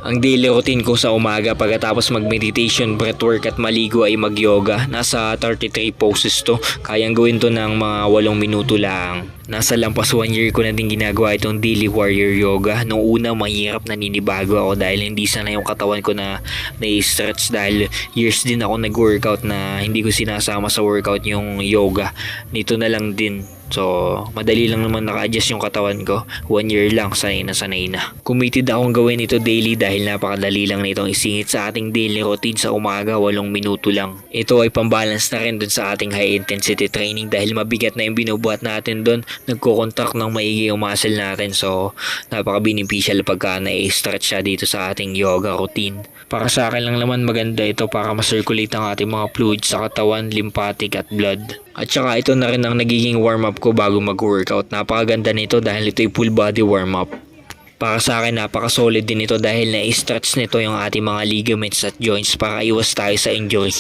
Ang daily routine ko sa umaga pagkatapos mag-meditation, breathwork at maligo ay mag-yoga. Nasa 33 poses to. Kayang gawin to ng mga 8 minuto lang. Nasa lampas 1 year ko na din ginagawa itong daily warrior yoga. Noong una mahirap, naninibago ako dahil hindi sana yung katawan ko na nai-stretch dahil years din ako nag-workout na hindi ko sinasama sa workout yung yoga. Nito na lang din. So, madali lang naman naka-adjust yung katawan ko. 1 year lang, sanay na. Committed akong gawin ito daily dahil napakadali lang nitong isingit sa ating daily routine sa umaga, 8 minuto lang. Ito ay pambalance na rin dun sa ating high intensity training dahil mabigat na yung binubuhat natin dun. Nagko-contract ng maigi yung muscle natin. So, napaka-beneficial pagka na-stretch siya dito sa ating yoga routine. Para sa akin lang naman maganda ito para ma-circulate ang ating mga fluids sa katawan, lymphatic at blood. At saka ito na rin ang nagiging warm-up ko bago mag-workout. Napakaganda nito dahil ito ay full body warm-up. Para sa akin napaka-solid din ito dahil na-stretch nito yung ating mga ligaments at joints para iwas tayo sa injury.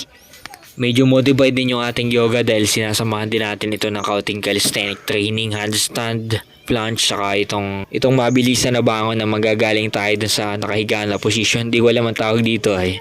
Medyo modified din yung ating yoga dahil sinasamahan din natin ito ng kaunting calisthenic training, handstand, planche, saka itong mabilisan na bangon na magagaling tayo dun sa nakahiga na position. Hindi ko alam ang tawag dito ay.